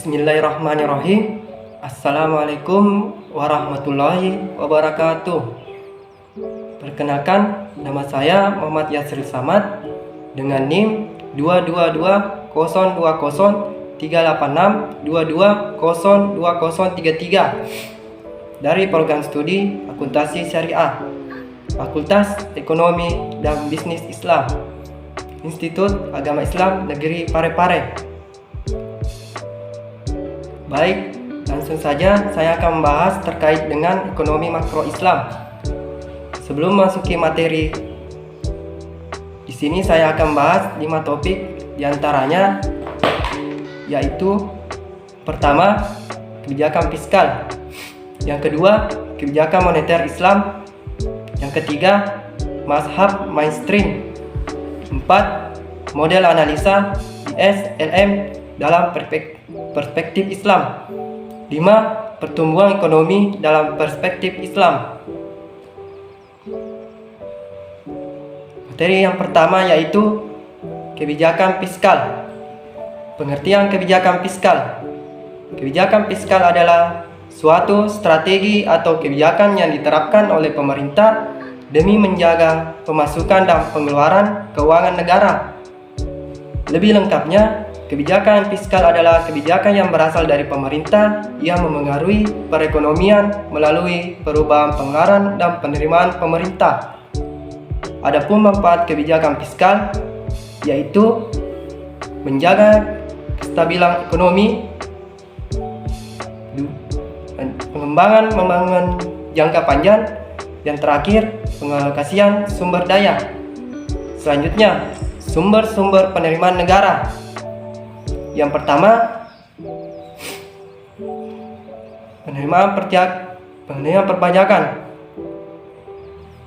Bismillahirrahmanirrahim. Assalamualaikum warahmatullahi wabarakatuh. Perkenalkan, nama saya Muhammad Yasril Samad dengan NIM 222020386222033 dari program studi Akuntansi Syariah, Fakultas Ekonomi dan Bisnis Islam, Institut Agama Islam Negeri Parepare. Baik, langsung saja saya akan membahas terkait dengan ekonomi makro Islam. Sebelum memasuki materi, di sini saya akan membahas 5 topik, diantaranya yaitu pertama, kebijakan fiskal, yang kedua, kebijakan moneter Islam, yang ketiga, mazhab mainstream, 4, model analisa ISLM dalam perspektif Islam, 5, pertumbuhan ekonomi dalam perspektif Islam. Materi yang pertama yaitu kebijakan fiskal. Pengertian kebijakan fiskal. Kebijakan fiskal adalah suatu strategi atau kebijakan yang diterapkan oleh pemerintah demi menjaga pemasukan dan pengeluaran keuangan negara. Lebih lengkapnya, kebijakan fiskal adalah kebijakan yang berasal dari pemerintah yang memengaruhi perekonomian melalui perubahan pengeluaran dan penerimaan pemerintah. Adapun manfaat kebijakan fiskal yaitu menjaga kestabilan ekonomi, pengembangan pembangunan jangka panjang, dan terakhir pengalokasian sumber daya. Selanjutnya, sumber-sumber penerimaan negara. Yang pertama, penerimaan perpajakan.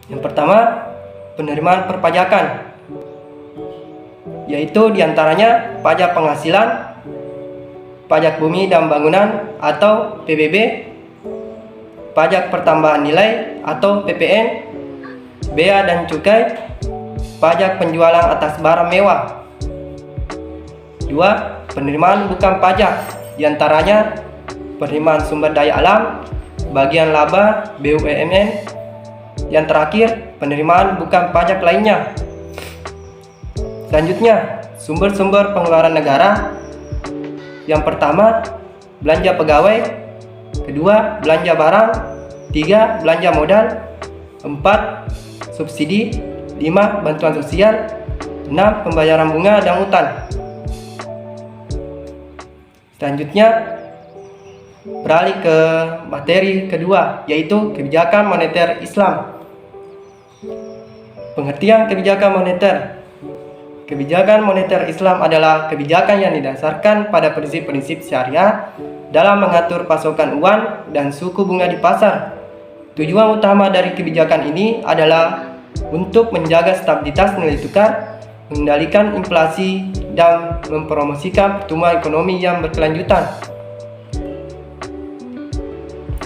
Yang pertama, penerimaan perpajakan, yaitu diantaranya pajak penghasilan, pajak bumi dan bangunan atau PBB, pajak pertambahan nilai atau PPN, bea dan cukai, pajak penjualan atas barang mewah. 2. Penerimaan bukan pajak, diantaranya penerimaan sumber daya alam, bagian laba BUMN. Yang terakhir, penerimaan bukan pajak lainnya. Selanjutnya, sumber-sumber pengeluaran negara. Yang pertama, belanja pegawai. Kedua, belanja barang. 3, belanja modal. 4, subsidi. 5, bantuan sosial. 6, pembayaran bunga dan utang. Selanjutnya, beralih ke materi kedua, yaitu kebijakan moneter Islam. Pengertian kebijakan moneter. Kebijakan moneter Islam adalah kebijakan yang didasarkan pada prinsip-prinsip syariah dalam mengatur pasokan uang dan suku bunga di pasar. Tujuan utama dari kebijakan ini adalah untuk menjaga stabilitas nilai tukar, mengendalikan inflasi, dan mempromosikan pertumbuhan ekonomi yang berkelanjutan.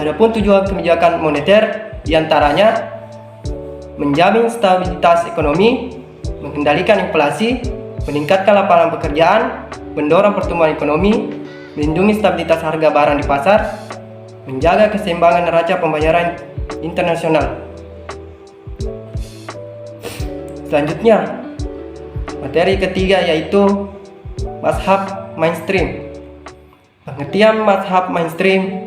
Adapun tujuan kebijakan moneter diantaranya menjamin stabilitas ekonomi, mengendalikan inflasi, meningkatkan lapangan pekerjaan, mendorong pertumbuhan ekonomi, melindungi stabilitas harga barang di pasar, menjaga keseimbangan neraca pembayaran internasional. Selanjutnya, materi ketiga yaitu mazhab mainstream. Pengertian mazhab mainstream.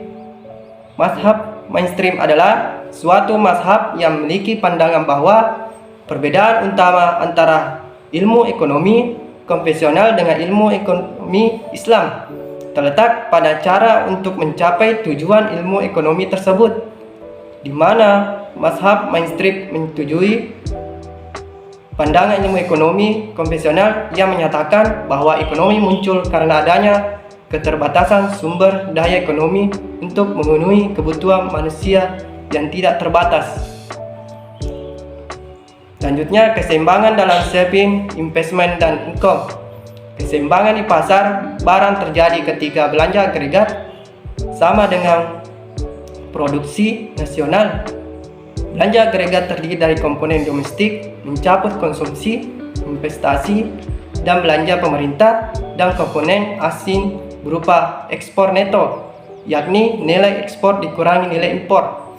Mazhab mainstream adalah suatu mazhab yang memiliki pandangan bahwa perbedaan utama antara ilmu ekonomi konvensional dengan ilmu ekonomi Islam terletak pada cara untuk mencapai tujuan ilmu ekonomi tersebut, di mana mazhab mainstream menyetujui pandangan ilmu ekonomi konvensional yang menyatakan bahwa ekonomi muncul karena adanya keterbatasan sumber daya ekonomi untuk memenuhi kebutuhan manusia yang tidak terbatas. Selanjutnya, keseimbangan dalam saving, investment, dan income. Keseimbangan di pasar barang terjadi ketika belanja agregat sama dengan produksi nasional. Belanja agregat terdiri dari komponen domestik, mencakup konsumsi, investasi, dan belanja pemerintah, dan komponen asing berupa ekspor neto, yakni nilai ekspor dikurangi nilai impor.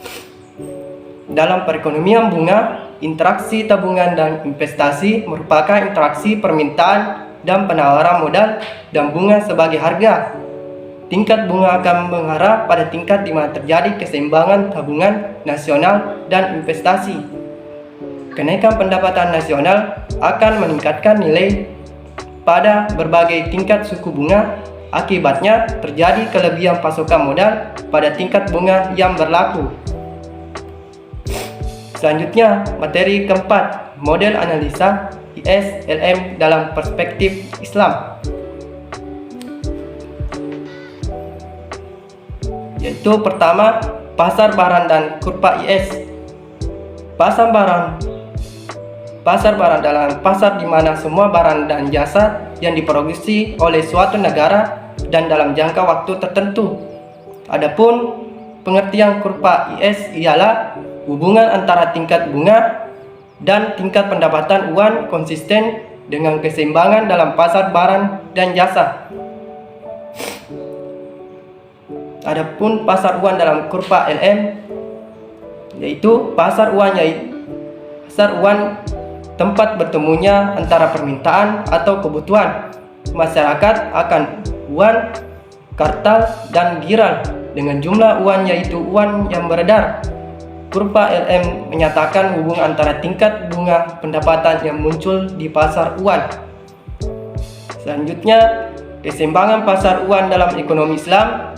Dalam perekonomian bunga, interaksi tabungan dan investasi merupakan interaksi permintaan dan penawaran modal dan bunga sebagai harga. Tingkat bunga akan mengarah pada tingkat di mana terjadi keseimbangan tabungan nasional dan investasi. Kenaikan pendapatan nasional akan meningkatkan nilai pada berbagai tingkat suku bunga. Akibatnya terjadi kelebihan pasokan modal pada tingkat bunga yang berlaku. Selanjutnya, materi keempat, model analisa IS/LM dalam perspektif Islam. Yaitu pertama, pasar barang dan kurva IS. Pasar barang dalam pasar di mana semua barang dan jasa yang diproduksi oleh suatu negara dan dalam jangka waktu tertentu. Adapun pengertian kurva IS ialah hubungan antara tingkat bunga dan tingkat pendapatan uang konsisten dengan keseimbangan dalam pasar barang dan jasa. Adapun pasar uang dalam kurva LM yaitu pasar uang tempat bertemunya antara permintaan atau kebutuhan masyarakat akan uang, kartal, dan giral dengan jumlah uang yaitu uang yang beredar. Kurva LM menyatakan hubungan antara tingkat bunga pendapatan yang muncul di pasar uang. Selanjutnya, keseimbangan pasar uang dalam ekonomi Islam.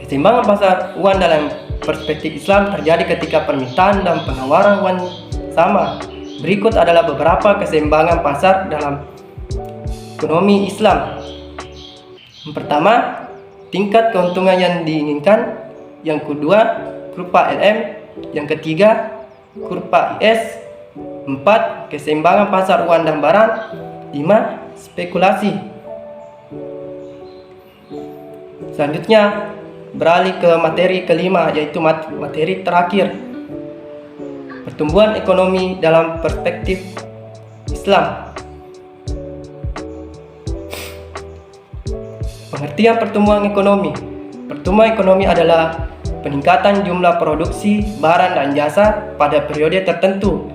Keseimbangan pasar uang dalam perspektif Islam terjadi ketika permintaan dan penawaran uang sama. Berikut adalah beberapa keseimbangan pasar dalam ekonomi Islam. Yang pertama, tingkat keuntungan yang diinginkan. Yang kedua, kurva LM. Yang ketiga, kurva IS. 4. Keseimbangan pasar uang dan barang. 5. Spekulasi. Selanjutnya, beralih ke materi kelima, yaitu materi terakhir, pertumbuhan ekonomi dalam perspektif Islam. Pengertian pertumbuhan ekonomi. Pertumbuhan ekonomi adalah peningkatan jumlah produksi barang dan jasa pada periode tertentu.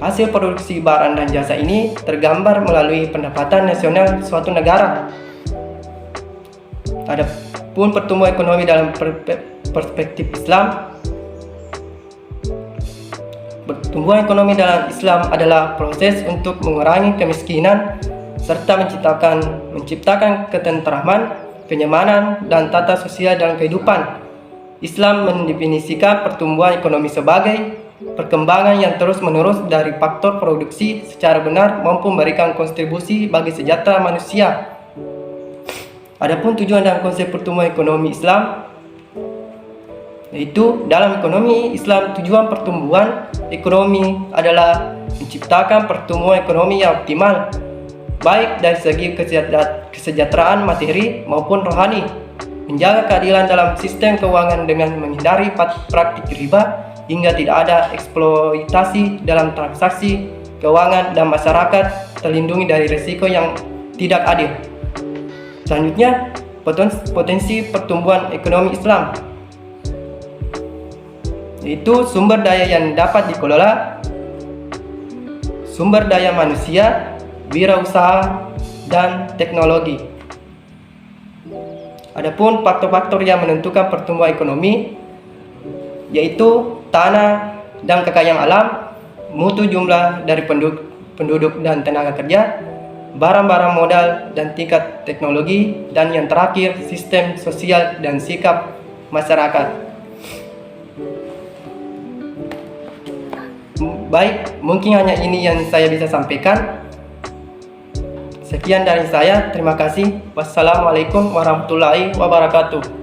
Hasil produksi barang dan jasa ini tergambar melalui pendapatan nasional suatu negara. Adapun pertumbuhan ekonomi dalam perspektif Islam, pertumbuhan ekonomi dalam Islam adalah proses untuk mengurangi kemiskinan serta menciptakan ketentraman, kenyamanan, dan tata sosial dalam kehidupan. Islam mendefinisikan pertumbuhan ekonomi sebagai perkembangan yang terus-menerus dari faktor produksi secara benar mampu memberikan kontribusi bagi sejahtera manusia. Adapun tujuan dan konsep pertumbuhan ekonomi Islam, yaitu dalam ekonomi Islam tujuan pertumbuhan ekonomi adalah menciptakan pertumbuhan ekonomi yang optimal, baik dari segi kesejahteraan materi maupun rohani, menjaga keadilan dalam sistem keuangan dengan menghindari praktik riba hingga tidak ada eksploitasi dalam transaksi keuangan dan masyarakat terlindungi dari risiko yang tidak adil. Selanjutnya, potensi pertumbuhan ekonomi Islam, yaitu sumber daya yang dapat dikelola, sumber daya manusia, wirausaha, dan teknologi. Adapun faktor-faktor yang menentukan pertumbuhan ekonomi, yaitu tanah dan kekayaan alam, mutu jumlah dari penduduk dan tenaga kerja, barang-barang modal dan tingkat teknologi, dan yang terakhir sistem sosial dan sikap masyarakat. Baik, mungkin hanya ini yang saya bisa sampaikan. Sekian dari saya, terima kasih. Wassalamualaikum warahmatullahi wabarakatuh.